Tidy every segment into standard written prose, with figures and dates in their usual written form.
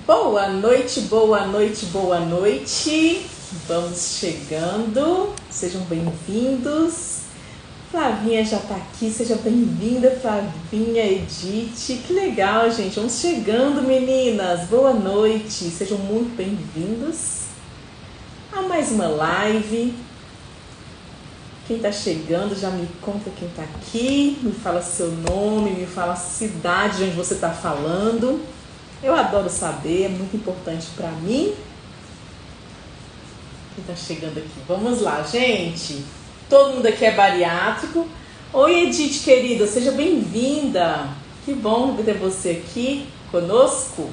Boa noite, boa noite, boa noite. Vamos chegando, sejam bem-vindos. Flavinha já tá aqui, seja bem-vinda, Flavinha, Edith. Que legal, gente. Vamos chegando, meninas. Boa noite, sejam muito bem-vindos a mais uma live. Quem tá chegando já me conta quem tá aqui, me fala seu nome, me fala a cidade de onde você tá falando. Eu adoro saber, é muito importante para mim. Quem tá chegando aqui? Vamos lá, gente. Todo mundo aqui é bariátrico. Oi, Edith, querida, seja bem-vinda. Que bom ter você aqui conosco.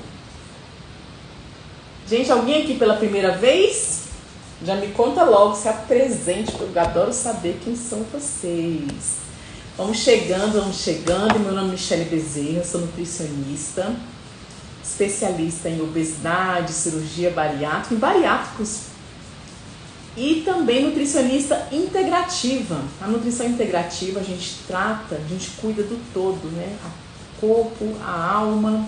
Gente, alguém aqui pela primeira vez? Já me conta logo, se apresente, porque eu adoro saber quem são vocês. Vamos chegando. Meu nome é Michele Bezerra, sou nutricionista, especialista em obesidade, cirurgia bariátrica, em bariátricos e também nutricionista integrativa. A nutrição integrativa a gente cuida do todo, né? O corpo, a alma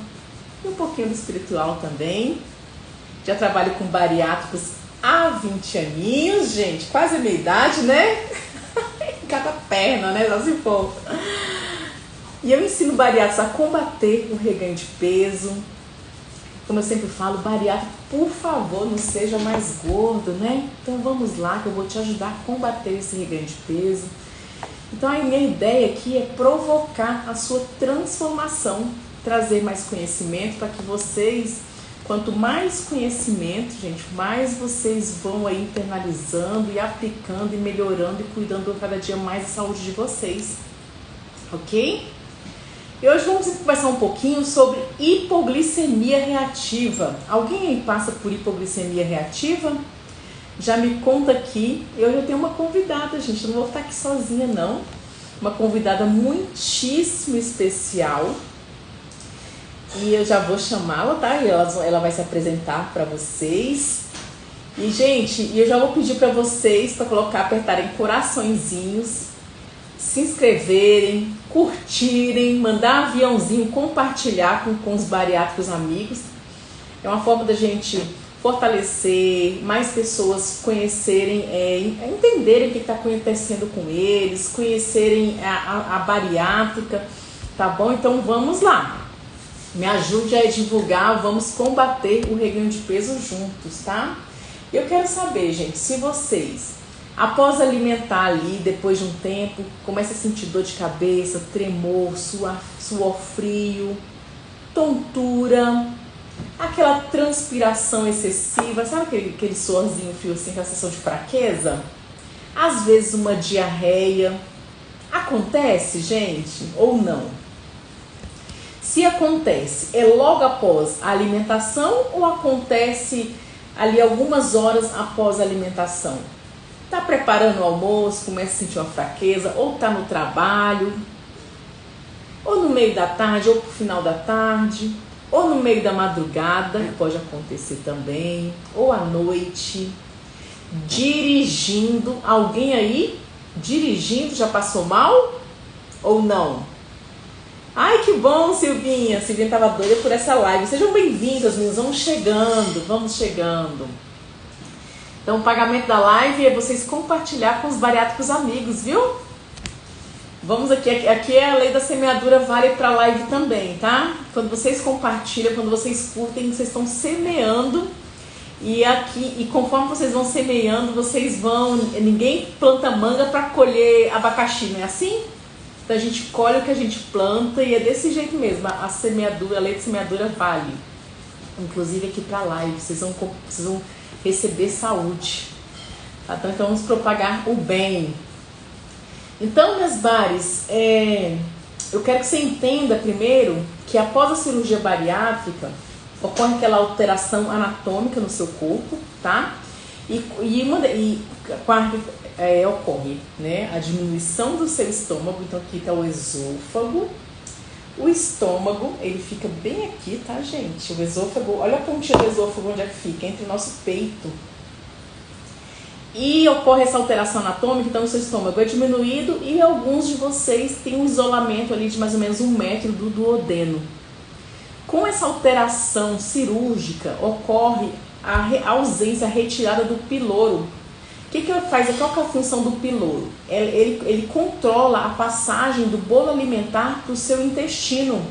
e um pouquinho do espiritual também. Já trabalho com bariátricos há 20 aninhos, gente, quase a minha idade, né? Em cada perna, né? Só se for. E eu ensino bariátricos a combater o reganho de peso. Como eu sempre falo, bariátrico, por favor, não seja mais gordo, né? Então vamos lá que eu vou te ajudar a combater esse reganho de peso. Então a minha ideia aqui é provocar a sua transformação, trazer mais conhecimento para que vocês, quanto mais conhecimento, gente, mais vocês vão aí internalizando e aplicando e melhorando e cuidando cada dia mais da saúde de vocês, ok? E hoje vamos conversar um pouquinho sobre hipoglicemia reativa. Alguém aí passa por hipoglicemia reativa? Já me conta aqui. Eu tenho uma convidada, gente, eu não vou estar aqui sozinha não. Uma convidada muitíssimo especial. E eu já vou chamá-la, tá? E ela vai se apresentar para vocês. E, gente, eu já vou pedir para vocês para apertarem coraçõezinhos, se inscreverem, curtirem, mandar aviãozinho, compartilhar com os bariátricos amigos. É uma forma da gente fortalecer, mais pessoas conhecerem, entenderem o que está acontecendo com eles, conhecerem a bariátrica, tá bom? Então vamos lá, me ajude a divulgar, vamos combater o reganho de peso juntos, tá? Eu quero saber, gente, se vocês, após alimentar ali, depois de um tempo, começa a sentir dor de cabeça, tremor, suor frio, tontura, aquela transpiração excessiva, sabe aquele suorzinho frio assim, aquela sensação de fraqueza? Às vezes uma diarreia. Acontece, gente, ou não? Se acontece, é logo após a alimentação ou acontece ali algumas horas após a alimentação? Tá preparando o almoço, começa a sentir uma fraqueza, ou tá no trabalho, ou no meio da tarde, ou pro final da tarde, ou no meio da madrugada, pode acontecer também, ou à noite, dirigindo. Alguém aí dirigindo já passou mal ou não? Ai, que bom, Silvinha. Silvinha tava doida por essa live. Sejam bem-vindas, meninas. Vamos chegando. Então, o pagamento da live é vocês compartilhar com os bariátricos amigos, viu? Vamos aqui é a lei da semeadura, vale para a live também, tá? Quando vocês compartilham, quando vocês curtem, vocês estão semeando. E conforme vocês vão semeando, ninguém planta manga para colher abacaxi, não é assim? Então a gente colhe o que a gente planta e é desse jeito mesmo. A semeadura, a lei da semeadura vale. Inclusive aqui para a live, vocês vão receber saúde, tá? Então vamos propagar o bem. Então, meus bares, eu quero que você entenda primeiro que após a cirurgia bariátrica ocorre aquela alteração anatômica no seu corpo, tá? Ocorre, né, a diminuição do seu estômago. Então aqui está o esôfago. O estômago, ele fica bem aqui, tá, gente? O esôfago, olha a pontinha do esôfago onde é que fica, entre o nosso peito. E ocorre essa alteração anatômica, então o seu estômago é diminuído e alguns de vocês têm um isolamento ali de mais ou menos 1 metro do duodeno. Com essa alteração cirúrgica, ocorre a ausência, a retirada do piloro. O que faz? Qual que é a função do piloro? Ele controla a passagem do bolo alimentar para o seu intestino.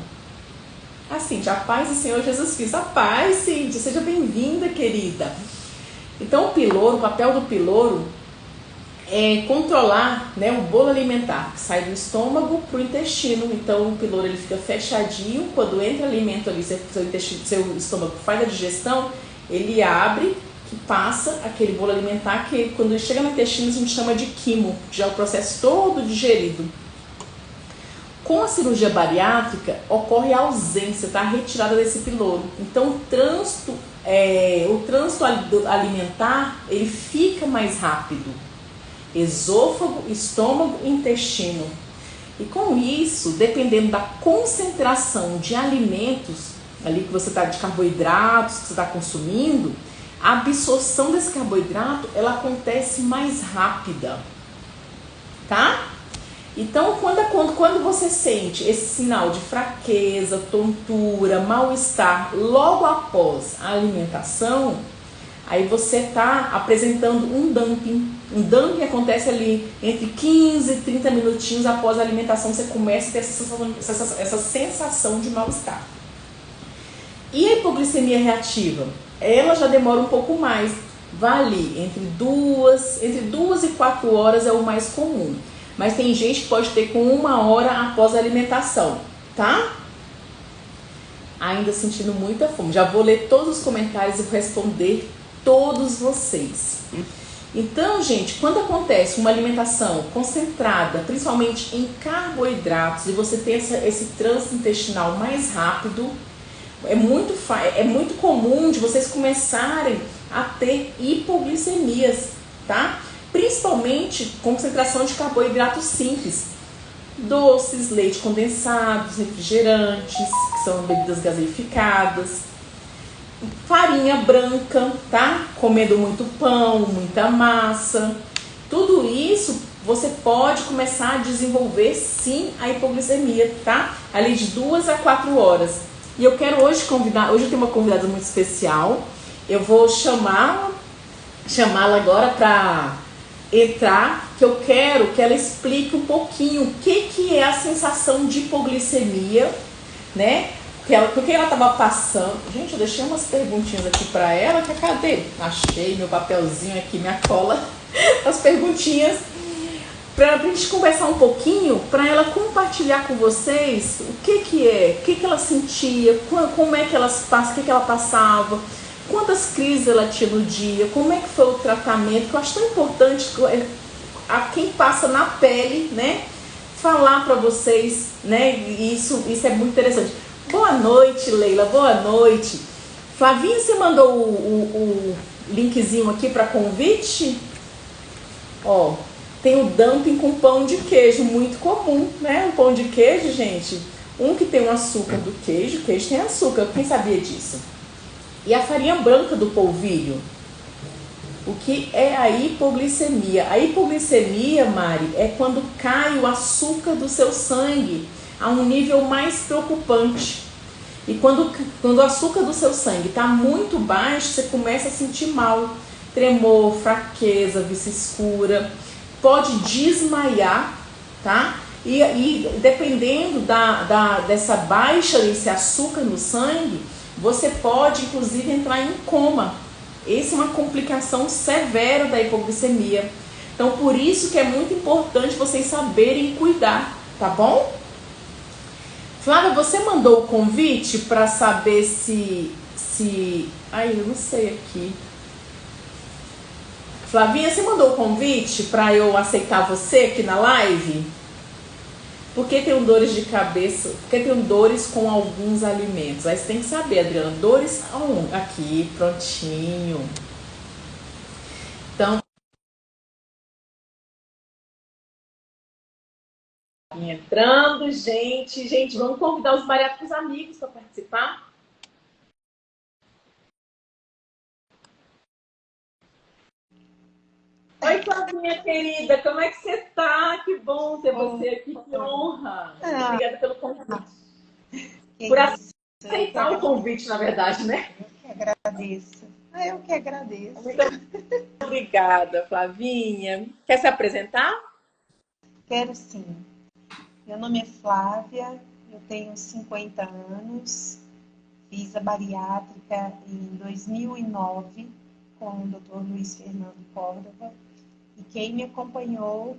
Assim, a paz do Senhor Jesus Cristo. A paz, Cíntia, seja bem-vinda, querida. Então, o papel do piloro é controlar, né, o bolo alimentar que sai do estômago para o intestino. Então, o piloro ele fica fechadinho. Quando entra alimento ali, seu estômago faz a digestão, ele abre, que passa aquele bolo alimentar que quando chega no intestino a gente chama de quimo, já é o processo todo digerido. Com a cirurgia bariátrica ocorre a ausência, tá? A retirada desse piloro. Então o trânsito alimentar ele fica mais rápido. Esôfago, estômago, intestino. E com isso, dependendo da concentração de alimentos ali que você está de carboidratos que você está consumindo, a absorção desse carboidrato ela acontece mais rápida, tá? Então, quando você sente esse sinal de fraqueza, tontura, mal-estar logo após a alimentação, aí você está apresentando um dumping. Um dumping acontece ali entre 15 e 30 minutinhos após a alimentação, você começa a ter essa sensação de mal-estar. E a hipoglicemia reativa? Ela já demora um pouco mais, vale entre 2 e 4 horas é o mais comum. Mas tem gente que pode ter com 1 hora após a alimentação, tá? Ainda sentindo muita fome. Já vou ler todos os comentários e vou responder todos vocês. Então, gente, quando acontece uma alimentação concentrada, principalmente em carboidratos, e você tem esse trânsito intestinal mais rápido, é muito comum de vocês começarem a ter hipoglicemias, tá? Principalmente concentração de carboidratos simples, doces, leite condensados, refrigerantes, que são bebidas gaseificadas, farinha branca, tá? Comendo muito pão, muita massa. Tudo isso você pode começar a desenvolver sim a hipoglicemia, tá? Ali de 2 a 4 horas. E eu quero hoje eu tenho uma convidada muito especial. Eu vou chamá-la agora para entrar, que eu quero que ela explique um pouquinho o que é a sensação de hipoglicemia, né? Porque ela estava passando. Gente, eu deixei umas perguntinhas aqui para ela, que cadê? Achei meu papelzinho aqui, minha cola, as perguntinhas, para a gente conversar um pouquinho, para ela compartilhar com vocês o que ela sentia, como é que ela passa, o que ela passava, quantas crises ela tinha no dia, como é que foi o tratamento, que eu acho tão importante a quem passa na pele, né, falar para vocês, né, e isso é muito interessante. Boa noite, Leila, boa noite. Flavinha, você mandou o linkzinho aqui para convite? Ó, tem o dumping com pão de queijo, muito comum, né, o pão de queijo, gente, um que tem o açúcar do queijo, o queijo tem açúcar, quem sabia disso? E a farinha branca do polvilho. O que é a hipoglicemia? A hipoglicemia, Mari, é quando cai o açúcar do seu sangue a um nível mais preocupante. E quando o açúcar do seu sangue está muito baixo, você começa a sentir mal. Tremor, fraqueza, vista escura. Pode desmaiar, tá? E dependendo dessa baixa desse açúcar no sangue, você pode, inclusive, entrar em coma. Essa é uma complicação severa da hipoglicemia. Então, por isso que é muito importante vocês saberem cuidar, tá bom? Flávia, você mandou o convite para saber se... Ai, eu não sei aqui. Flavinha, você mandou o convite para eu aceitar você aqui na live? Por que tem dores de cabeça? Porque tem dores com alguns alimentos. Aí você tem que saber, Adriana, dores aqui, prontinho. Então, entrando, gente, vamos convidar os bariátricos amigos para participar. Oi, Flavinha querida, como é que você tá? Que bom ter você aqui, que honra. Obrigada pelo convite. Por Aceitar o convite, na verdade, né? Eu que agradeço. Eu que agradeço. Muito obrigada, Flavinha. Quer se apresentar? Quero sim. Meu nome é Flávia, eu tenho 50 anos, fiz a bariátrica em 2009 com o Dr. Luiz Fernando Córdova e quem me acompanhou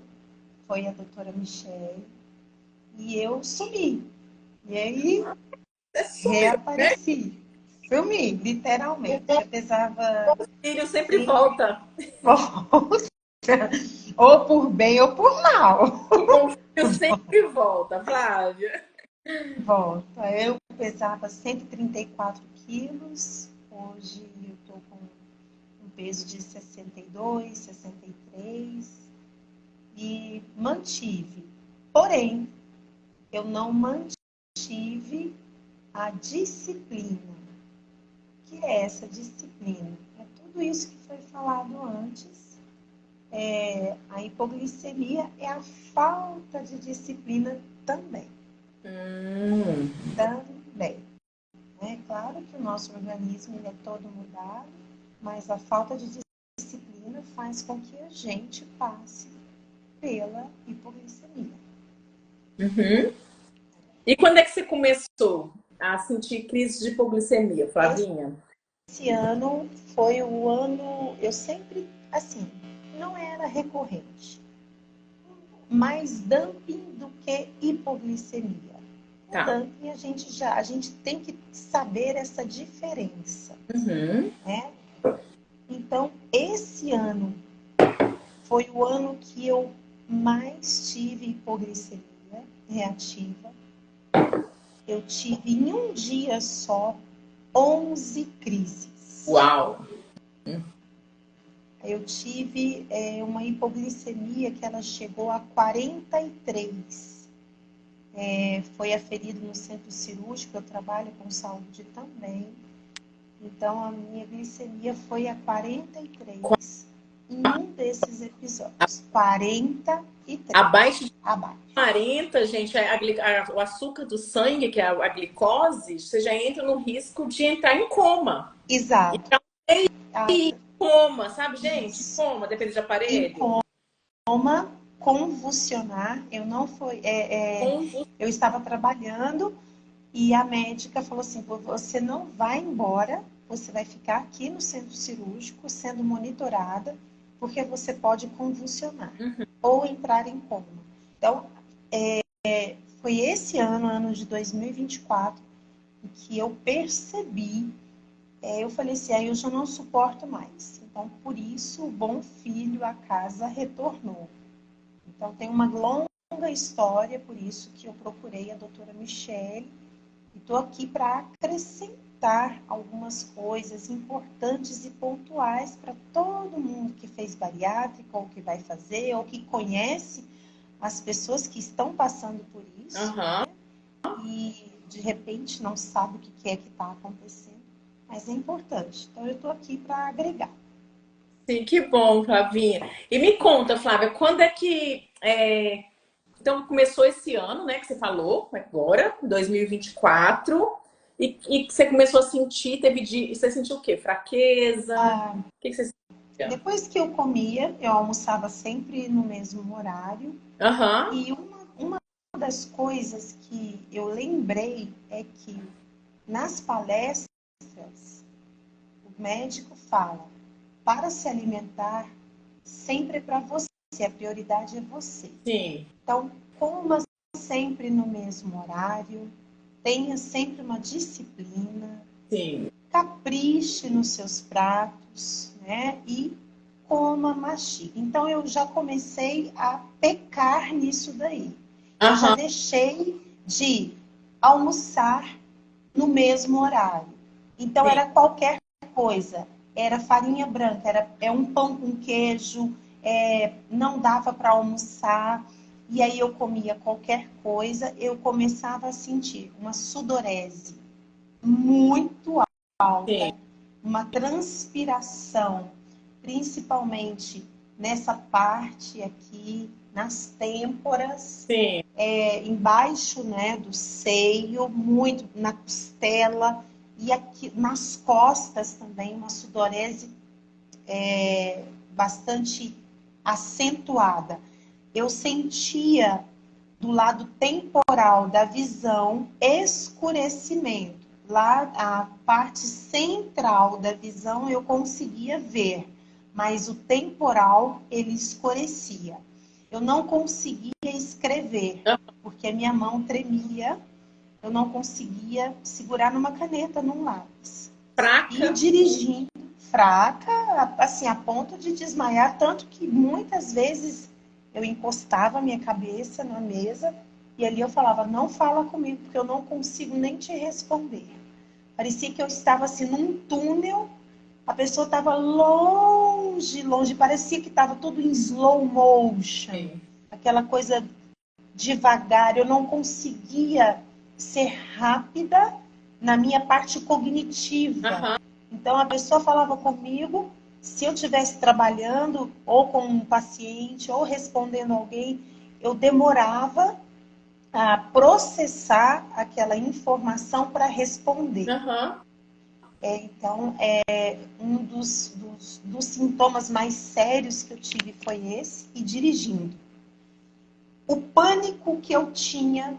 foi a doutora Michele e eu sumi. E aí Você sumiu, né? reapareci. Sumi, literalmente. Eu pesava O filho sempre 100 volta. ou por bem ou por mal. O bom filho sempre volta, Flávia. Volta. Eu pesava 134 quilos, hoje eu estou com um peso de 62, 63 e mantive. Porém, eu não mantive a disciplina. O que é essa disciplina? É tudo isso que foi falado antes. A hipoglicemia é a falta de disciplina também. Também. É claro que o nosso organismo ele é todo mudado, mas a falta de disciplina faz com que a gente passe pela hipoglicemia. Uhum. E quando é que você começou a sentir crise de hipoglicemia, Flavinha? Esse ano foi o ano, eu sempre, assim, não era recorrente, mais dumping do que hipoglicemia. O Tá. dumping a gente tem que saber essa diferença, Uhum. né? Então, esse ano foi o ano que eu mais tive hipoglicemia reativa. Eu tive em um dia só 11 crises. Uau! Eu tive uma hipoglicemia que ela chegou a 43. Foi aferido no centro cirúrgico, eu trabalho com saúde também. Então, a minha glicemia foi a 43 em um desses episódios. 43. Abaixo de Abaixo. 40, gente, o açúcar do sangue, que é a glicose, você já entra no risco de entrar em coma. Exato. Então, Ah, coma, sabe, gente? isso. Coma, depende de Em aparelho. coma, convulsionar. Eu não fui. Eu estava trabalhando e a médica falou assim: você não vai embora, você vai ficar aqui no centro cirúrgico sendo monitorada, porque você pode convulsionar ou entrar em coma. Então, foi esse ano, ano de 2024, que eu percebi. Eu falei assim: aí eu já não suporto mais. Então, por isso, o bom filho a casa retornou. Então, tem uma longa história, por isso que eu procurei a doutora Michele e estou aqui para acrescentar algumas coisas importantes e pontuais para todo mundo que fez bariátrica ou que vai fazer ou que conhece as pessoas que estão passando por isso, Aham. e de repente não sabe o que é que está acontecendo, mas é importante. Então eu estou aqui para agregar. Sim, que bom, Flavinha. E me conta, Flávia, quando é que. Então, começou esse ano, né, que você falou, agora, 2024, e que você começou a sentir, você sentiu o quê? Fraqueza? Ah, O que você sentia? depois que eu comia, eu almoçava sempre no mesmo horário. Aham, E uma das coisas que eu lembrei é que nas palestras o médico fala: para se alimentar, sempre é para você, a prioridade é você. sim, Então, coma sempre no mesmo horário, tenha sempre uma disciplina, sim. capriche nos seus pratos, né? E coma, mastiga. Então, eu já comecei a pecar nisso daí. Eu já Aham, deixei de almoçar no mesmo horário. Então, sim. era qualquer coisa. Era farinha branca, era um pão com queijo, não dava para almoçar. E aí eu comia qualquer coisa, eu começava a sentir uma sudorese muito Sim, alta, uma transpiração, principalmente nessa parte aqui, nas têmporas, sim. embaixo, né, do seio, muito na costela e aqui nas costas também, uma sudorese bastante acentuada. Eu sentia do lado temporal da visão escurecimento. Lá, a parte central da visão eu conseguia ver, mas o temporal ele escurecia. Eu não conseguia escrever, porque a minha mão tremia, eu não conseguia segurar numa caneta, num lápis. Fraca. E dirigindo, fraca, assim, a ponto de desmaiar, tanto que muitas vezes eu encostava a minha cabeça na mesa e ali eu falava, não fala comigo, porque eu não consigo nem te responder. Parecia que eu estava assim num túnel, a pessoa estava longe, longe, parecia que estava tudo em slow motion, Sim. Aquela coisa devagar, eu não conseguia ser rápida na minha parte cognitiva. Então a pessoa falava comigo, se eu estivesse trabalhando ou com um paciente ou respondendo alguém, eu demorava a processar aquela informação para responder. Então, um dos sintomas mais sérios que eu tive foi esse, e dirigindo. O pânico que eu tinha,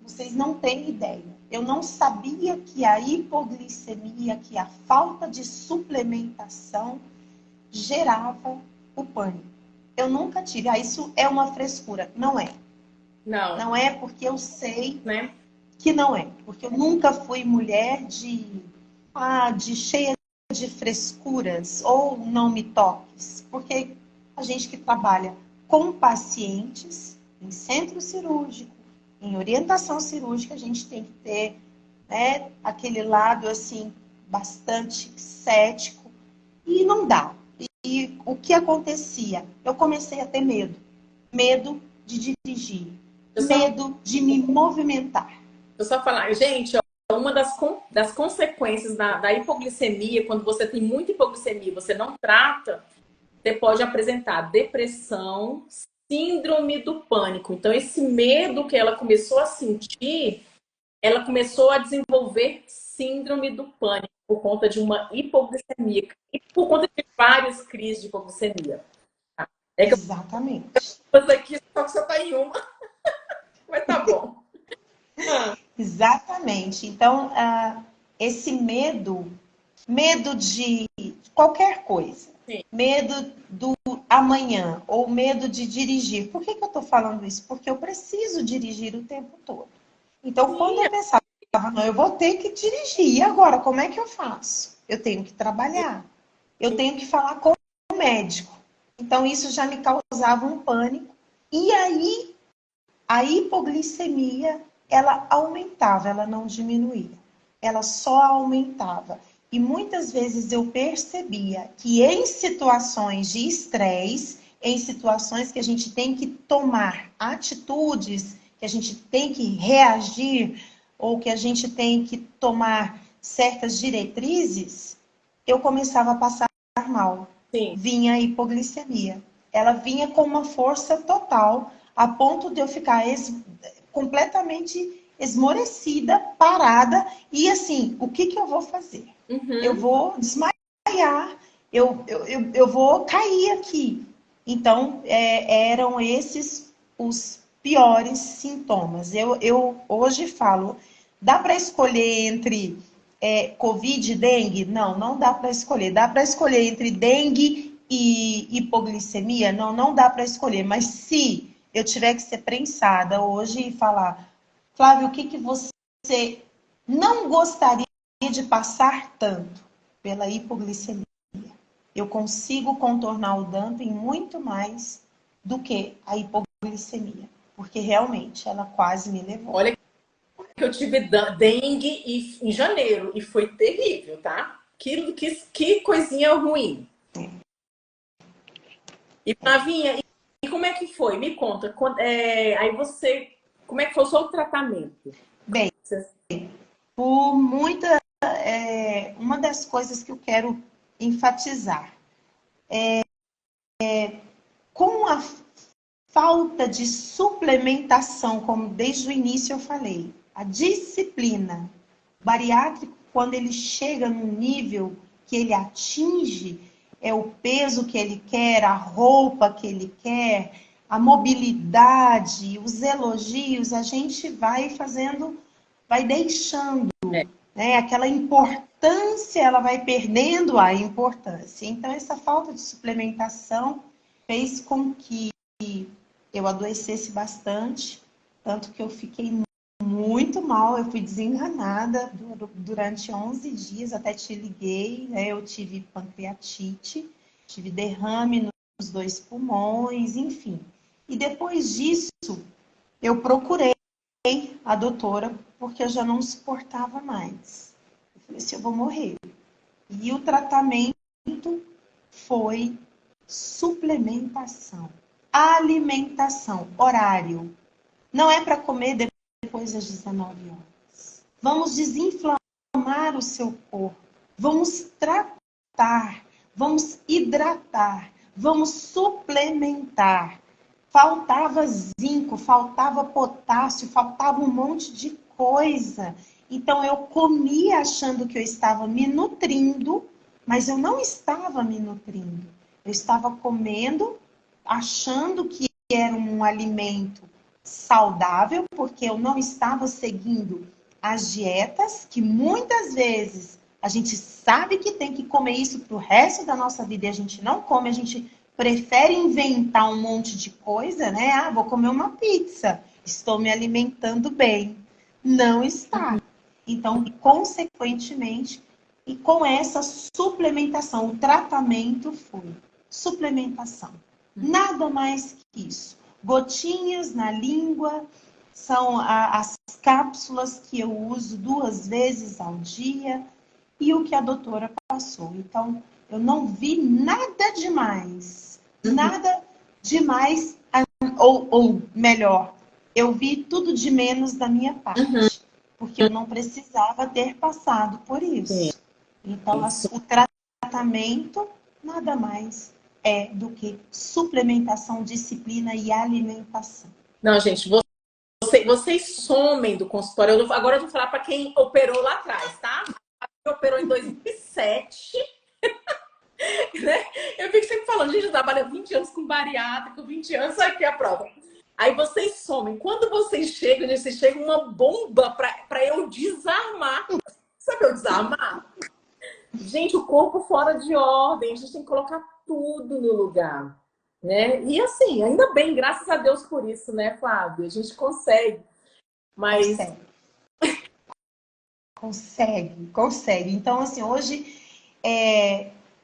vocês não têm ideia. Eu não sabia que a hipoglicemia, que a falta de suplementação gerava o pânico. Eu nunca tive. Isso é uma frescura. Não é. Não. Não é porque eu sei, né, que não é. Porque eu nunca fui mulher de cheia de frescuras ou não me toques. Porque a gente que trabalha com pacientes em centro cirúrgico, em orientação cirúrgica, a gente tem que ter, né, aquele lado assim bastante cético, e não dá. E o que acontecia? Eu comecei a ter medo. Medo de dirigir. Medo de me movimentar. Eu só falar, gente, uma das consequências da hipoglicemia, quando você tem muita hipoglicemia e você não trata, você pode apresentar depressão, síndrome do pânico. Então, esse medo que ela começou a sentir, ela começou a desenvolver síndrome do pânico por conta de uma hipoglicemia e por conta de várias crises de hipoglicemia. Exatamente. Eu aqui só que você tá em uma, mas tá bom. Exatamente. Então, esse medo de qualquer coisa, sim, medo do amanhã ou medo de dirigir. Por que eu estou falando isso? Porque eu preciso dirigir o tempo todo. Então, quando eu pensava, não, eu vou ter que dirigir, e agora, como é que eu faço? Eu tenho que trabalhar, eu tenho que falar com o médico. Então, isso já me causava um pânico. E aí, a hipoglicemia, ela aumentava, ela não diminuía. Ela só aumentava. E muitas vezes eu percebia que em situações de estresse, em situações que a gente tem que tomar atitudes, que a gente tem que reagir, ou que a gente tem que tomar certas diretrizes, eu começava a passar mal. Sim. Vinha a hipoglicemia. Ela vinha com uma força total, a ponto de eu ficar completamente esmorecida, parada, e assim, o que eu vou fazer? Eu vou desmaiar, eu vou cair aqui. Então, eram esses os piores sintomas. Eu hoje falo, dá para escolher entre Covid e dengue? Não, não dá para escolher. Dá para escolher entre dengue e hipoglicemia? Não, não dá para escolher. Mas se eu tiver que ser prensada hoje e falar, Flávio, o que você não gostaria de passar tanto pela hipoglicemia? Eu consigo contornar o dumping muito mais do que a hipoglicemia, porque realmente ela quase me levou. Olha que eu tive dengue em janeiro e foi terrível, tá? Que coisinha ruim. E Flavinha, e como é que foi? Me conta. Aí você, como é que foi o seu tratamento? Bem, por muita, uma das coisas que eu quero enfatizar com a falta de suplementação, como desde o início eu falei, a disciplina. O bariátrico, quando ele chega num nível que ele atinge, é o peso que ele quer, a roupa que ele quer, a mobilidade, os elogios, a gente vai fazendo, vai deixando, né? Aquela importância, ela vai perdendo a importância. Então, essa falta de suplementação fez com que eu adoecesse bastante, tanto que eu fiquei muito mal, eu fui desenganada durante 11 dias, até te liguei, né? Eu tive pancreatite, tive derrame nos 2 pulmões, enfim. E depois disso, eu procurei a doutora, porque eu já não suportava mais. Eu falei assim, eu vou morrer. E o tratamento foi suplementação, alimentação, horário. Não é para comer depois das 19 horas. Vamos desinflamar o seu corpo. Vamos tratar. Vamos hidratar. Vamos suplementar. Faltava zinco, faltava potássio, faltava um monte de coisa. Então eu comia achando que eu estava me nutrindo, mas eu não estava me nutrindo. Eu estava comendo achando que era um alimento saudável, porque eu não estava seguindo as dietas, que muitas vezes a gente sabe que tem que comer isso para o resto da nossa vida e a gente não come, a gente prefere inventar um monte de coisa, né? Ah, vou comer uma pizza, estou me alimentando bem. Não está. Então, consequentemente, e com essa suplementação, o tratamento foi suplementação. Nada mais que isso. Gotinhas na língua, são as cápsulas que eu uso 2 vezes ao dia e o que a doutora passou. Então, eu não vi nada demais. Nada demais, ou melhor, eu vi tudo de menos da minha parte. Porque eu não precisava ter passado por isso. Então, o tratamento nada mais é do que suplementação, disciplina e alimentação. Não, gente, vocês somem do consultório. Agora eu vou falar para quem operou lá atrás, tá? Quem operou em 2007, né? Eu fico sempre falando, gente, eu trabalho 20 anos com bariátrico, 20 anos, aqui a prova. Aí vocês somem. Quando vocês chegam uma bomba para eu desarmar. Sabe eu desarmar? Gente, o corpo fora de ordem, a gente tem que colocar tudo no lugar, né? E assim, ainda bem, graças a Deus por isso, né, Flávia? A gente consegue, mas... Consegue. Então, assim, hoje,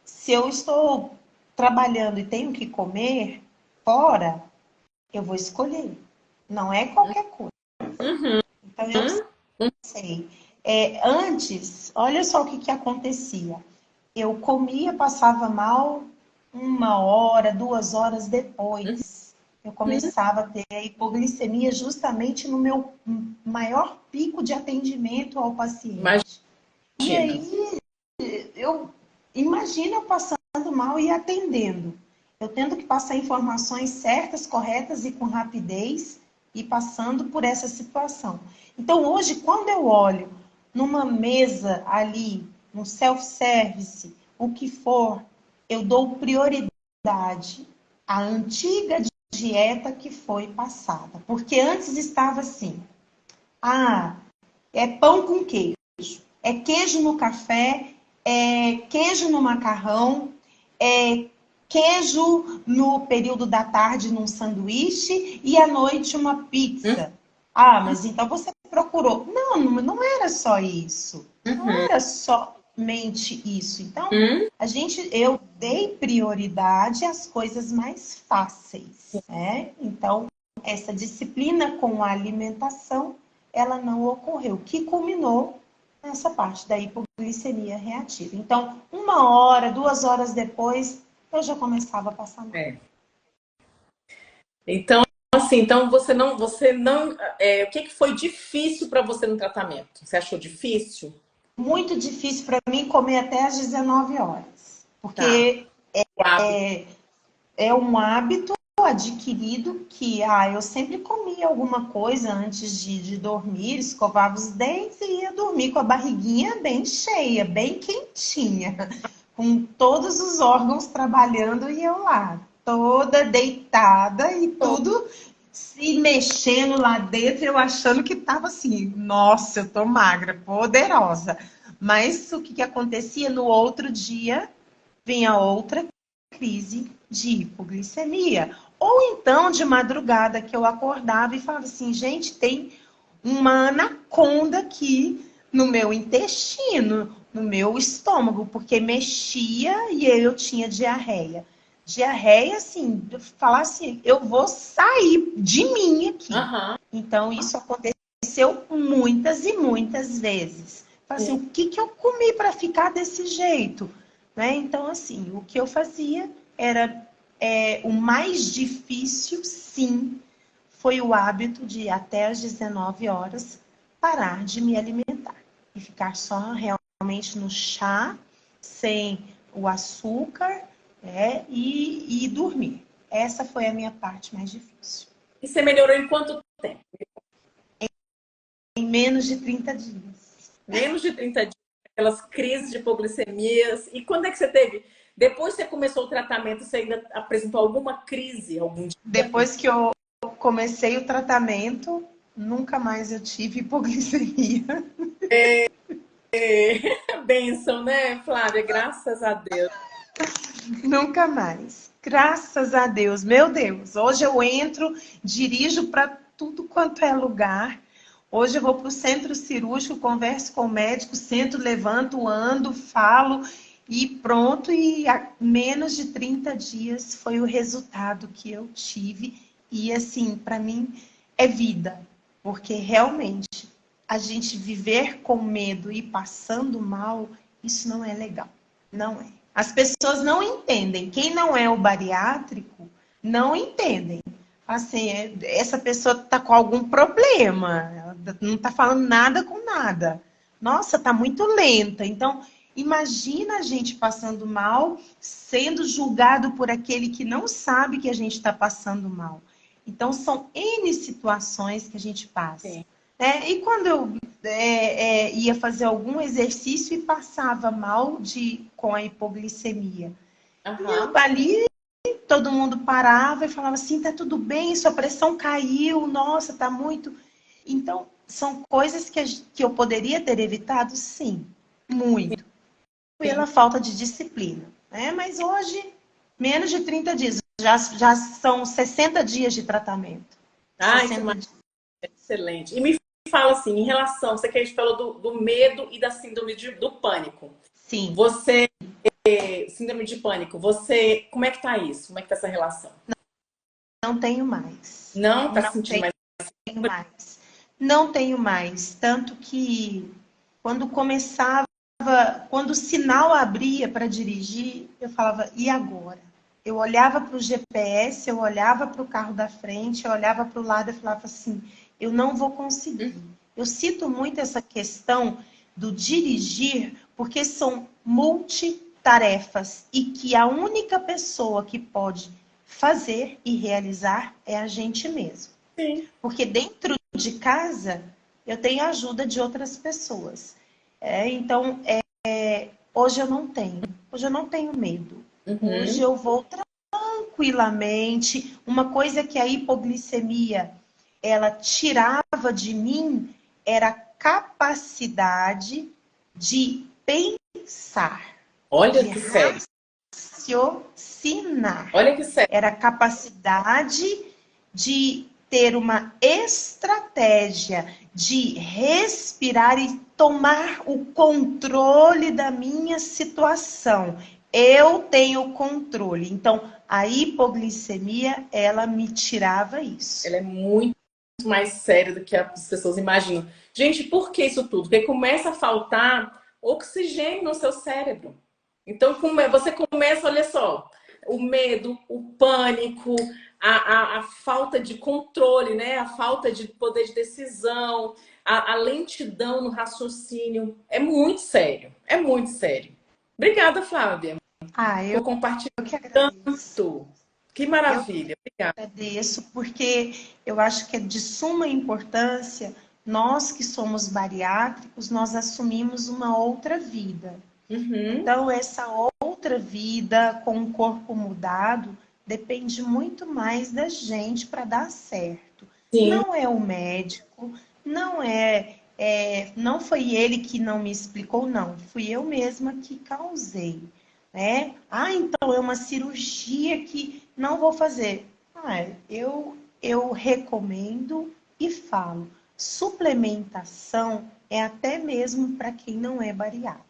se eu estou trabalhando e tenho que comer fora, eu vou escolher. Não é qualquer coisa. Então, eu sei. Antes, olha só o que acontecia. Eu comia, passava mal 1 hora, 2 horas depois. Eu começava a ter a hipoglicemia justamente no meu maior pico de atendimento ao paciente. Imagina. E aí, imagina eu passando mal e atendendo. Eu tendo que passar informações certas, corretas e com rapidez e passando por essa situação. Então, hoje, quando eu olho numa mesa ali, no self-service, o que for, eu dou prioridade à antiga dieta que foi passada. Porque antes estava assim, é pão com queijo, é queijo no café, é queijo no macarrão, é queijo no período da tarde num sanduíche e à noite uma pizza. Mas então você procurou. Não era só isso. Não era somente isso. Então, eu dei prioridade às coisas mais fáceis, né? Então, essa disciplina com a alimentação, ela não ocorreu, que culminou nessa parte da hipoglicemia reativa. Então, 1 hora, 2 horas depois, eu já começava a passar mal. Então, assim, você não, o que foi difícil para você no tratamento? Você achou difícil? Muito difícil para mim comer até às 19 horas. Porque é um hábito, adquirido que eu sempre comia alguma coisa antes de dormir, escovava os dentes e ia dormir com a barriguinha bem cheia, bem quentinha, com todos os órgãos trabalhando e eu lá, toda deitada e tudo se mexendo lá dentro, eu achando que estava assim, nossa, eu tô magra, poderosa. Mas o que acontecia no outro dia, vinha outra crise de hipoglicemia. Ou então, de madrugada, que eu acordava e falava assim, gente, tem uma anaconda aqui no meu intestino, no meu estômago, porque mexia e eu tinha diarreia. Diarreia, assim, falar assim, eu vou sair de mim aqui. Uhum. Então, isso aconteceu muitas e muitas vezes. Falei assim, o que eu comi para ficar desse jeito? Né? Então, assim, o que eu fazia era o mais difícil, sim, foi o hábito de até às 19 horas parar de me alimentar e ficar só realmente no chá, sem o açúcar, e dormir. Essa foi a minha parte mais difícil. E você melhorou em quanto tempo? Em menos de 30 dias. Menos de 30 dias, aquelas crises de hipoglicemias. E quando é que você teve? Depois que você começou o tratamento, você ainda apresentou alguma crise algum dia? Depois que eu comecei o tratamento, nunca mais eu tive hipoglicemia. Bênção, né, Flávia? Graças a Deus. Nunca mais. Graças a Deus. Meu Deus. Hoje eu entro, dirijo para tudo quanto é lugar. Hoje eu vou para o centro cirúrgico, converso com o médico, sento, levanto, ando, falo e pronto. E há menos de 30 dias foi o resultado que eu tive. E assim, para mim é vida. Porque realmente a gente viver com medo e passando mal, isso não é legal. Não é. As pessoas não entendem. Quem não é o bariátrico, não entendem. Assim, essa pessoa está com algum problema. Ela não está falando nada com nada. Nossa, está muito lenta. Então, imagina a gente passando mal, sendo julgado por aquele que não sabe que a gente está passando mal. Então, são N situações que a gente passa. E quando eu ia fazer algum exercício e passava mal com a hipoglicemia. Uhum. Ali, todo mundo parava e falava assim, tá tudo bem, sua pressão caiu, nossa, tá muito... Então, são coisas que eu poderia ter evitado, sim, muito. Pela falta de disciplina. Mas hoje, menos de 30 dias, já são 60 dias de tratamento. Ai, que maravilha. Excelente. E me fala assim, em relação, você que a gente falou do medo e da síndrome do pânico. Sim. Você, síndrome de pânico, como é que tá isso? Como é que tá essa relação? Não tenho mais. Não tá sentindo mais? Tenho mais. Não tenho mais. Tanto que quando quando o sinal abria para dirigir, eu falava, e agora? Eu olhava para o GPS, eu olhava para o carro da frente, eu olhava para o lado e falava assim, eu não vou conseguir. Eu cito muito essa questão do dirigir, porque são multitarefas e que a única pessoa que pode fazer e realizar é a gente mesmo. Sim. Porque dentro de casa eu tenho a ajuda de outras pessoas. Então, hoje eu não tenho. Hoje eu não tenho medo. Uhum. Hoje eu vou tranquilamente. Uma coisa que a hipoglicemia ela tirava de mim era a capacidade de pensar. Olha que sério. Raciocinar. Olha que sério. Era a capacidade de ter uma estratégia de respirar e tomar o controle da minha situação. Eu tenho controle. Então, a hipoglicemia, ela me tirava isso. Ela é muito mais séria do que as pessoas imaginam. Gente, por que isso tudo? Porque começa a faltar oxigênio no seu cérebro. Então, você começa, olha só, o medo, o pânico, a falta de controle, né? A falta de poder de decisão, a lentidão no raciocínio. É muito sério. É muito sério. Obrigada, Flávia. Eu por compartilhar que agradeço. tanto Que maravilha. Eu agradeço, porque eu acho que é de suma importância, nós que somos bariátricos, nós assumimos uma outra vida. Então, essa outra vida com o corpo mudado depende muito mais da gente para dar certo. Sim. Não é o médico, não foi ele que não me explicou, não. Fui eu mesma que causei, né? Ah, então é uma cirurgia que não vou fazer. Eu recomendo e falo. Suplementação é até mesmo para quem não é bariátrico.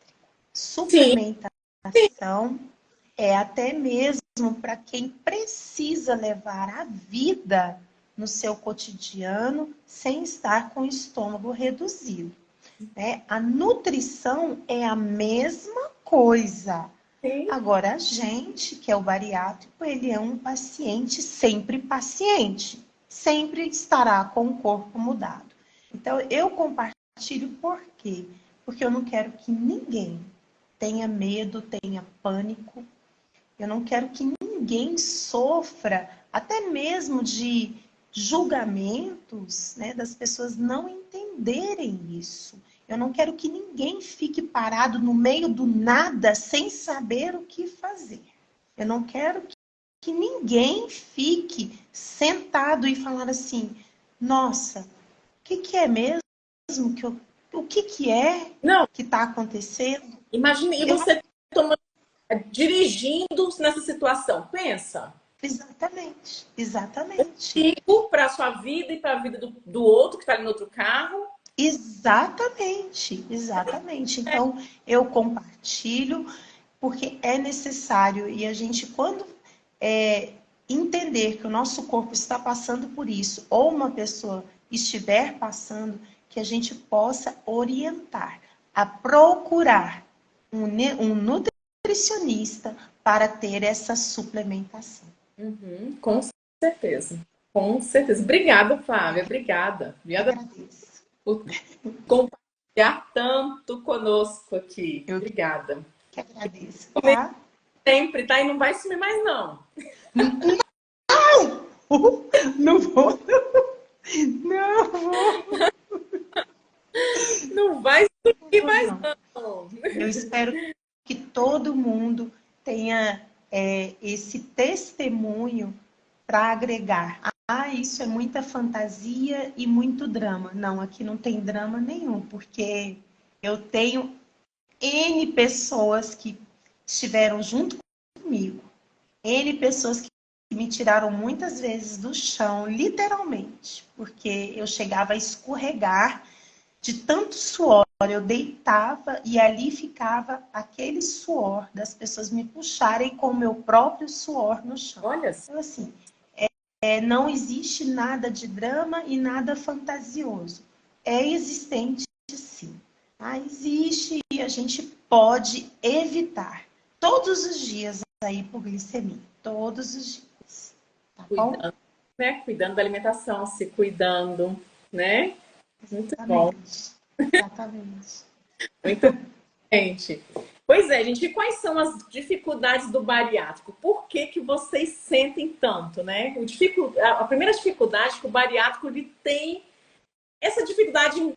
Suplementação é até mesmo para quem precisa levar a vida no seu cotidiano sem estar com o estômago reduzido. Né? A nutrição é a mesma coisa. Sim. Agora, a gente, que é o bariátrico, ele é um paciente, sempre estará com o corpo mudado. Então, eu compartilho por quê? Porque eu não quero que ninguém tenha medo, tenha pânico. Eu não quero que ninguém sofra, até mesmo de julgamentos, né, das pessoas não entenderem isso. Eu não quero que ninguém fique parado no meio do nada sem saber o que fazer. Eu não quero que ninguém fique sentado e falar assim, nossa, o que é mesmo? O que é que está acontecendo? Imagine, e você dirigindo nessa situação, pensa. Exatamente, exatamente. Perigo para a sua vida e para a vida do outro que está ali no outro carro. Exatamente, exatamente. Então, eu compartilho porque é necessário e a gente, quando entender que o nosso corpo está passando por isso, ou uma pessoa estiver passando, que a gente possa orientar a procurar um nutricionista para ter essa suplementação. Com certeza. Com certeza. Obrigada, Flávia. Obrigada. Obrigada por compartilhar tanto conosco aqui. Obrigada. Que agradeço, tá? Sempre, tá? E não vai sumir mais, não. Não! Não vou. Não vou. Não vai sumir mais, não. Eu espero que todo mundo tenha esse testemunho para agregar. Ah, isso é muita fantasia e muito drama. Não, aqui não tem drama nenhum, porque eu tenho N pessoas que estiveram junto comigo, N pessoas que me tiraram muitas vezes do chão, literalmente, porque eu chegava a escorregar de tanto suor. Eu deitava e ali ficava aquele suor das pessoas me puxarem com o meu próprio suor no chão. Olha. Então, assim, não existe nada de drama e nada fantasioso. É existente, sim. Existe e a gente pode evitar todos os dias a hipoglicemia. Todos os dias. Tá bom? Né? Cuidando da alimentação, se cuidando, né? Muito Exatamente. bom. Exatamente. Muito bom, gente. Pois é, gente, e quais são as dificuldades do bariátrico? Por que vocês sentem tanto, né? A primeira dificuldade é que o bariátrico ele tem essa dificuldade em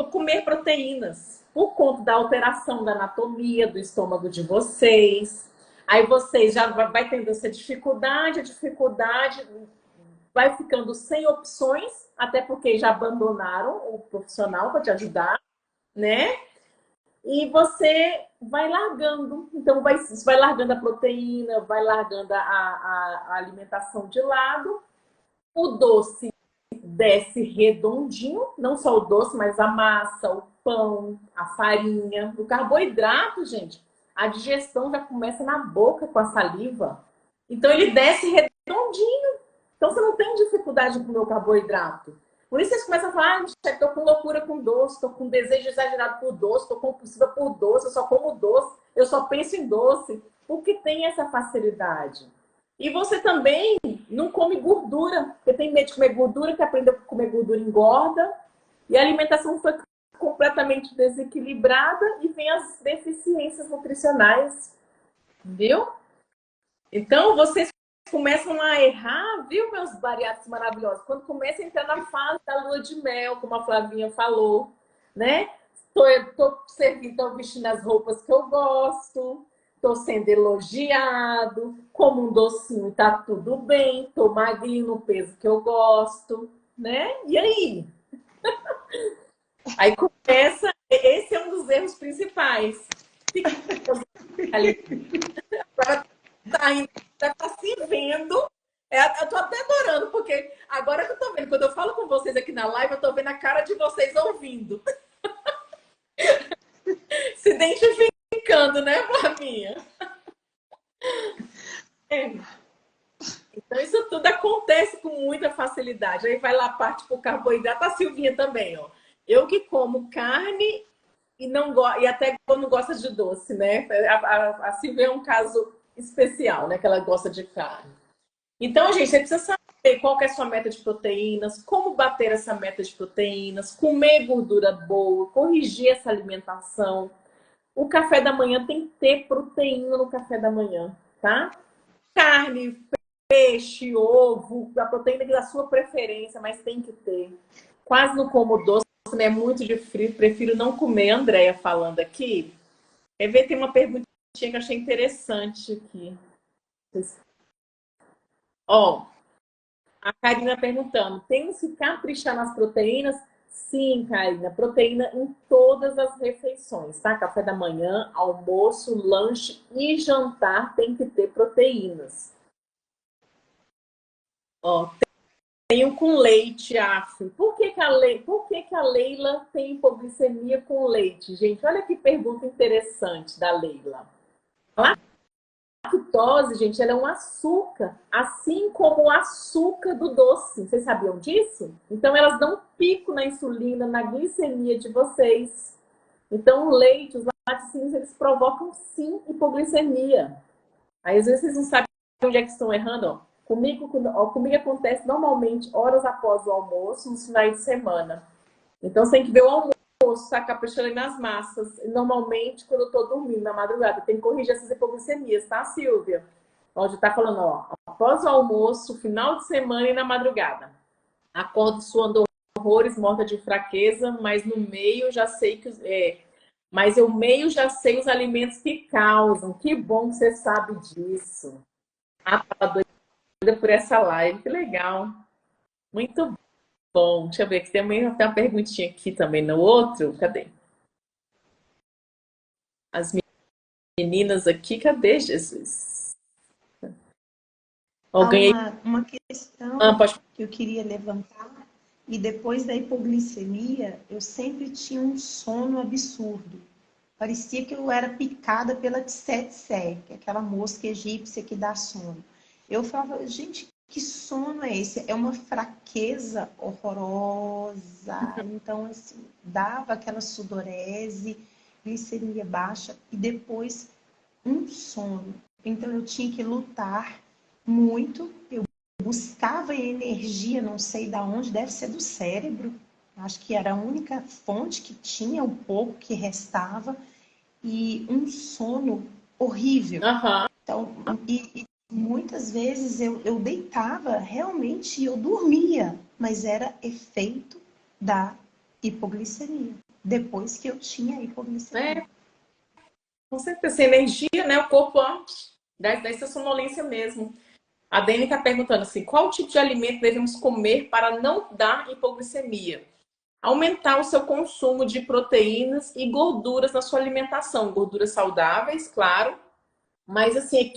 comer proteínas por conta da alteração da anatomia do estômago de vocês. Aí vocês já vai tendo essa dificuldade, a dificuldade vai ficando sem opções, até porque já abandonaram o profissional para te ajudar, né? E você vai largando. Então, você vai largando a proteína, vai largando a alimentação de lado. O doce desce redondinho, não só o doce, mas a massa, o pão, a farinha. O carboidrato, gente, a digestão já começa na boca com a saliva. Então, ele desce redondinho. Então, você não tem dificuldade de comer o carboidrato. Por isso vocês começam a falar, estou com loucura com doce, estou com desejo exagerado por doce, estou compulsiva por doce, eu só como doce, eu só penso em doce, porque tem essa facilidade. E você também não come gordura, porque tem medo de comer gordura, que aprendeu a comer gordura engorda, e a alimentação foi completamente desequilibrada e vem as deficiências nutricionais, viu? Então, vocês começam a errar, viu, meus bariátricos maravilhosos? Quando começa a entrar na fase da lua de mel, como a Flavinha falou, né? Tô servindo, tô vestindo as roupas que eu gosto, tô sendo elogiado, como um docinho, tá tudo bem, tô magrinho no peso que eu gosto, né? E aí? Aí começa, esse é um dos erros principais. Fica ali, tá se vendo. Eu tô até adorando, porque agora que eu tô vendo, quando eu falo com vocês aqui na live, eu tô vendo a cara de vocês ouvindo. Se identificando, né, Flavinha? É. Então, isso tudo acontece com muita facilidade. Aí vai lá parte pro carboidrato. A Silvinha também, ó. Eu que como carne e não e até quando gosta de doce, né? A Silvia é um caso especial, né? Que ela gosta de carne. Então, gente, você precisa saber qual que é a sua meta de proteínas, como bater essa meta de proteínas, comer gordura boa, corrigir essa alimentação. O café da manhã tem que ter proteína no café da manhã, tá? Carne, peixe, ovo, a proteína da sua preferência, mas tem que ter. Quase não como doce, né? É muito de frio, prefiro não comer. Andréia falando aqui. Quer ver? Tem uma perguntinha que eu achei interessante aqui. Ó, a Karina perguntando, temos que caprichar nas proteínas? Sim, Karina, proteína em todas as refeições, tá? Café da manhã, almoço, lanche e jantar tem que ter proteínas. Ó, tenho com leite, af. Por que que a Leila tem hipoglicemia com leite? Gente, olha que pergunta interessante da Leila. A lactose, gente, ela é um açúcar, assim como o açúcar do doce. Vocês sabiam disso? Então, elas dão um pico na insulina, na glicemia de vocês. Então, o leite, os laticínios, eles provocam, sim, hipoglicemia. Aí, às vezes, vocês não sabem onde é que estão errando, ó. Comigo acontece normalmente horas após o almoço, nos finais de semana. Então, você tem que ver o almoço, tá caprichando nas massas. Normalmente, quando eu tô dormindo na madrugada, tem que corrigir essas hipoglicemias, tá, Silvia? Onde tá falando, ó, após o almoço, final de semana e na madrugada. Acordo suando horrores, morta de fraqueza, mas no meio já sei que... mas eu meio já sei os alimentos que causam. Que bom que você sabe disso. Ah, tava doida por essa live, que legal. Muito bom. Deixa eu ver, que tem uma perguntinha aqui também no outro. Cadê? As meninas aqui, cadê, Jesus? Há Alguém aí? uma questão Pode... que eu queria levantar, e depois da hipoglicemia, eu sempre tinha um sono absurdo. Parecia que eu era picada pela tsetse, que é aquela mosca egípcia que dá sono. Eu falava, gente, que sono é esse? É uma fraqueza horrorosa. Então, assim, dava aquela sudorese, glicemia baixa e depois um sono. Então, eu tinha que lutar muito. Eu buscava energia, não sei de onde, deve ser do cérebro. Acho que era a única fonte que tinha, o pouco que restava, e um sono horrível. Uhum. Então, e muitas vezes eu deitava realmente e eu dormia, mas era efeito da hipoglicemia, depois que eu tinha hipoglicemia. Com certeza, sem energia, né? O corpo antes dessa sonolência mesmo. A Dani está perguntando assim, qual tipo de alimento devemos comer para não dar hipoglicemia? Aumentar o seu consumo de proteínas e gorduras na sua alimentação. Gorduras saudáveis, claro, mas assim,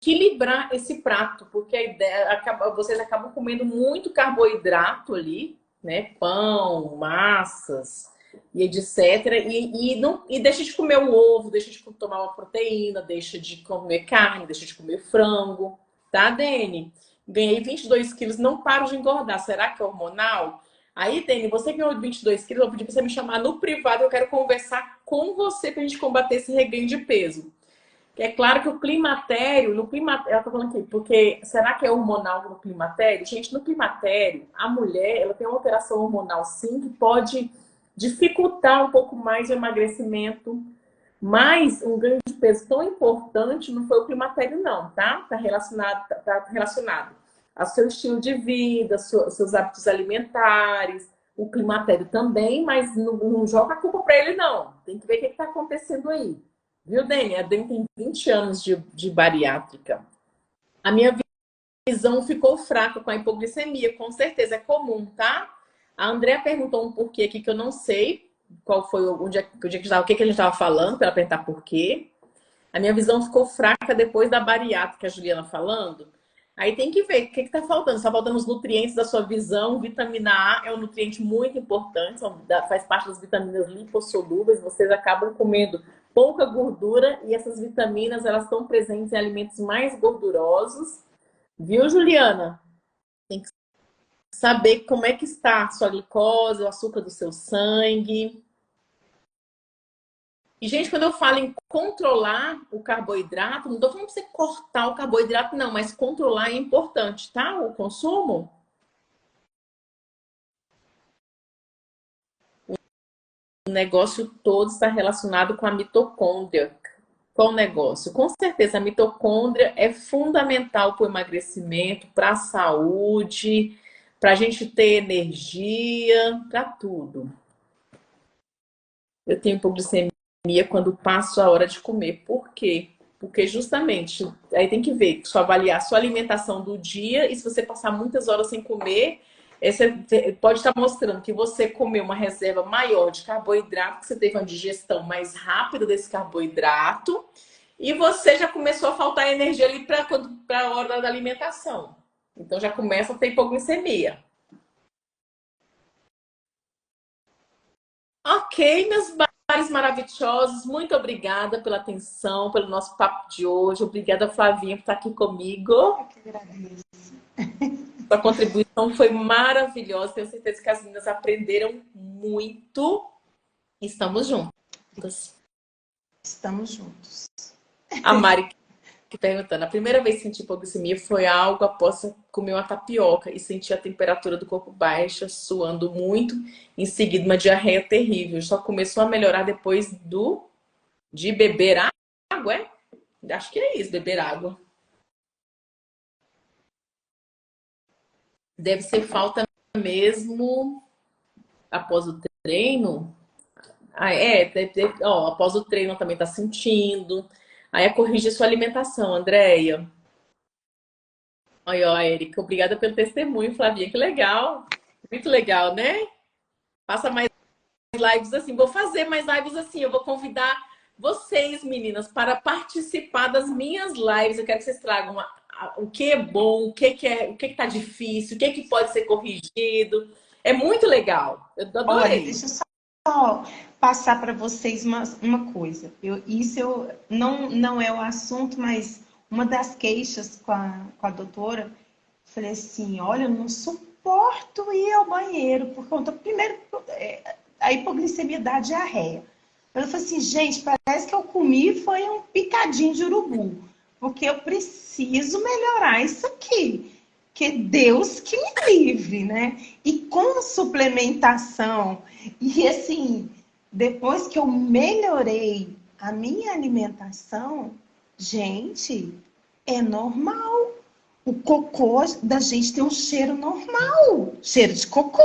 equilibrar esse prato, porque a ideia, vocês acabam comendo muito carboidrato ali, né? Pão, massas e etc. E deixa de comer o ovo, deixa de tomar uma proteína, deixa de comer carne, deixa de comer frango, tá, Dani? Ganhei 22 quilos, não paro de engordar. Será que é hormonal? Aí, Dani, você ganhou 22 quilos, eu vou pedir pra você me chamar no privado, eu quero conversar com você pra gente combater esse reganho de peso. É claro que o climatério, ela tá falando aqui, porque será que é hormonal no climatério? Gente, no climatério, a mulher, ela tem uma alteração hormonal sim, que pode dificultar um pouco mais o emagrecimento, Mas um ganho de peso tão importante não foi o climatério, não, tá? Tá relacionado ao seu estilo de vida, seus hábitos alimentares, o climatério também, mas não joga a culpa para ele, não. Tem que ver o que está acontecendo aí. Viu, Dani? A Dani tem 20 anos de bariátrica. A minha visão ficou fraca com a hipoglicemia, com certeza é comum, tá? A Andrea perguntou um porquê aqui que eu não sei qual foi o dia que a gente estava falando, para ela perguntar por quê. A minha visão ficou fraca depois da bariátrica, a Juliana falando. Aí tem que ver o que está faltando. Está faltando os nutrientes da sua visão. Vitamina A é um nutriente muito importante, faz parte das vitaminas lipossolúveis. Vocês acabam comendo pouca gordura e essas vitaminas elas estão presentes em alimentos mais gordurosos. Viu, Juliana? Tem que saber como é que está a sua glicose, o açúcar do seu sangue. E, gente, quando eu falo em controlar o carboidrato, não estou falando para você cortar o carboidrato, não, mas controlar é importante, tá? O consumo. O negócio todo está relacionado com a mitocôndria. Qual o negócio? Com certeza, a mitocôndria é fundamental para o emagrecimento, para a saúde, para a gente ter energia, para tudo. Eu tenho hipoglicemia quando passo a hora de comer. Por quê? Porque justamente, aí tem que ver, só avaliar a sua alimentação do dia e se você passar muitas horas sem comer, você pode estar mostrando que você comeu uma reserva maior de carboidrato, que você teve uma digestão mais rápida desse carboidrato e você já começou a faltar energia ali para a hora da alimentação. Então já começa a ter hipoglicemia. Ok, meus bares maravilhosos, muito obrigada pela atenção, pelo nosso papo de hoje. Obrigada, Flavinha, por estar aqui comigo. Eu que agradeço. Sua contribuição foi maravilhosa. Tenho certeza que as meninas aprenderam muito. Estamos juntas. Estamos juntos. A Mari perguntando, a primeira vez que senti hipoglicemia foi algo após comer uma tapioca e senti a temperatura do corpo baixa, suando muito, em seguida uma diarreia terrível. Só começou a melhorar depois de beber água, é? Acho que é isso, beber água. Deve ser falta mesmo após o treino. Ah, ó, após o treino também tá sentindo. Aí é corrigir sua alimentação, Andréia. Aí, ó, Érica, obrigada pelo testemunho, Flavinha. Que legal. Muito legal, né? Faça mais lives assim. Vou fazer mais lives assim. Eu vou convidar vocês, meninas, para participar das minhas lives. Eu quero que vocês tragam o que é bom, o que tá difícil, o que pode ser corrigido. É muito legal. Eu adorei. Olha, deixa eu só passar para vocês uma coisa. Não é o assunto, mas uma das queixas com a doutora, falei assim, olha, eu não suporto ir ao banheiro por conta, primeiro, a hipoglicemia dá diarreia. Eu falei assim, gente, parece que eu comi foi um picadinho de urubu, porque eu preciso melhorar isso aqui. Que Deus que me livre, né? E com suplementação, e assim, depois que eu melhorei a minha alimentação, gente, é normal. O cocô da gente tem um cheiro normal, cheiro de cocô,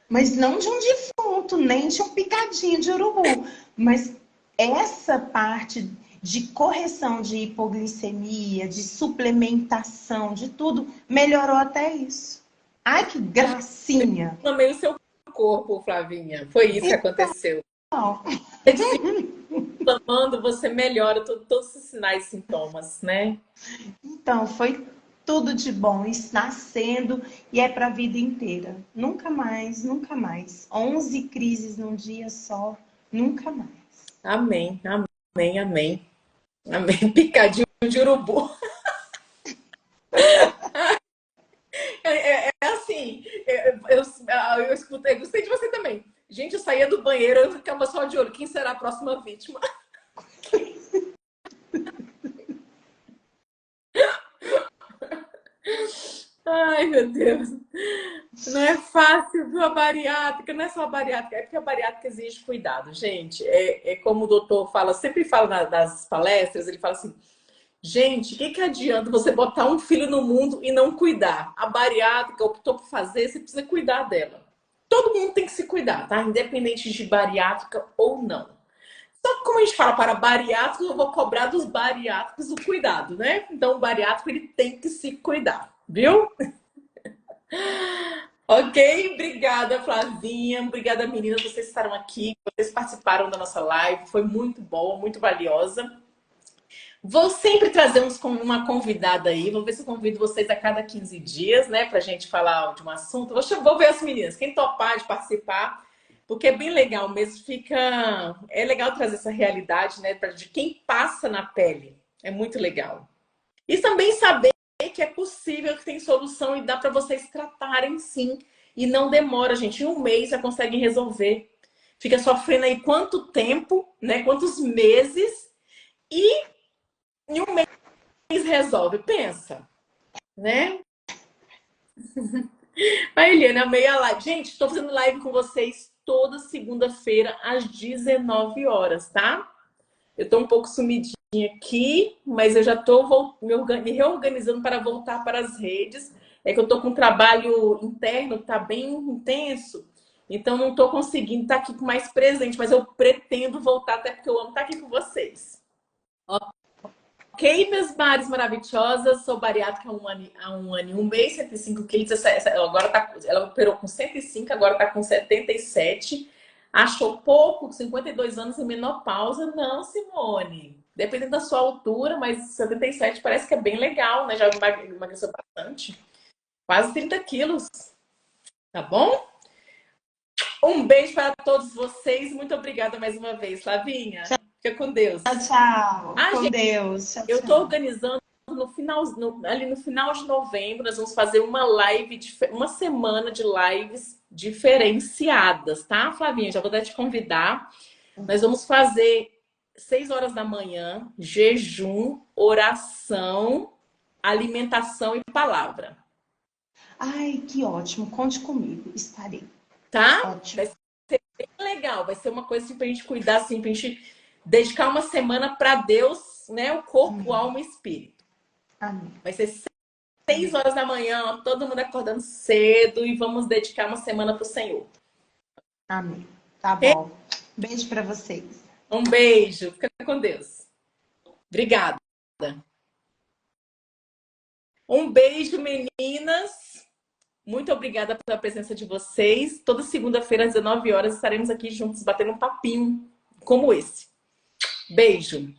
mas não de um defunto, nem de um picadinho de urubu. Mas essa parte de correção de hipoglicemia, de suplementação, de tudo, melhorou até isso. Ai, que gracinha! Amei o seu corpo, Flavinha. Foi isso que aconteceu. Não. Inflamando, você melhora todos os sinais e sintomas, né? Então, foi tudo de bom, está sendo e é para a vida inteira. Nunca mais, nunca mais. 11 crises num dia só, nunca mais. Amém, amém, amém. Amém. Picadinho de urubu. É assim, eu escutei, gostei de você também. Gente, eu saía do banheiro, eu ficava só de olho. Quem será a próxima vítima? Ai, meu Deus. Não é fácil, viu, a bariátrica? Não é só a bariátrica, é porque a bariátrica exige cuidado, gente. É como o doutor fala, sempre fala nas palestras, ele fala assim, gente, o que adianta você botar um filho no mundo e não cuidar? A bariátrica optou por fazer, você precisa cuidar dela. Todo mundo tem que se cuidar, tá? Independente de bariátrica ou não. Só que como a gente fala para bariátricos, eu vou cobrar dos bariátricos o cuidado, né? Então o bariátrico ele tem que se cuidar, viu? Ok, obrigada, Flavinha. Obrigada, meninas. Vocês estaram aqui, vocês participaram da nossa live. Foi muito bom, muito valiosa. Vou sempre trazer uma convidada aí. Vou ver se eu convido vocês a cada 15 dias, né? Pra gente falar de um assunto. Vou ver as meninas. Quem topar de participar, porque é bem legal mesmo. É legal trazer essa realidade, né? De quem passa na pele. É muito legal. E também saber que é possível, que tem solução e dá para vocês tratarem sim. E não demora, gente. Em um mês já conseguem resolver. Fica sofrendo aí quanto tempo, né? Quantos meses. E em um mês resolve. Pensa, né? A Eliana, meia live. Gente, estou fazendo live com vocês toda segunda-feira às 19 horas, tá? Eu tô um pouco sumidinha aqui, mas eu já tô me reorganizando para voltar para as redes. É que eu tô com um trabalho interno que tá bem intenso, então não tô conseguindo estar aqui mais presente, mas eu pretendo voltar, até porque eu amo estar aqui com vocês. Ok, meus mares maravilhosas, sou bariátrica há um ano e um mês, 105 quilos. Agora ela operou com 105, agora tá com 77. Achou pouco, 52 anos em menopausa? Não, Simone. Dependendo da sua altura, mas 77 parece que é bem legal, né? Já emagreceu bastante. Quase 30 quilos, tá bom? Um beijo para todos vocês. Muito obrigada mais uma vez, Flavinha. Fica com Deus. Tchau, tchau. Com Gente, Deus. Tchau, eu tchau. tô organizando ali no final de novembro, nós vamos fazer uma semana de lives diferenciadas, tá, Flavinha? Já vou até te convidar. Nós vamos fazer 6 horas da manhã, jejum, oração, alimentação e palavra. Ai, que ótimo. Conte comigo. Estarei. Tá? Ótimo. Vai ser bem legal. Vai ser uma coisa assim pra gente cuidar, assim, pra gente dedicar uma semana para Deus, né? O corpo, alma e espírito. Amém. Vai ser 6 horas da manhã, todo mundo acordando cedo e vamos dedicar uma semana para o Senhor. Amém. Tá bom. Beijo para vocês. Um beijo. Fica com Deus. Obrigada. Um beijo, meninas. Muito obrigada pela presença de vocês. Toda segunda-feira às 19 horas estaremos aqui juntos batendo um papinho como esse. Beijo.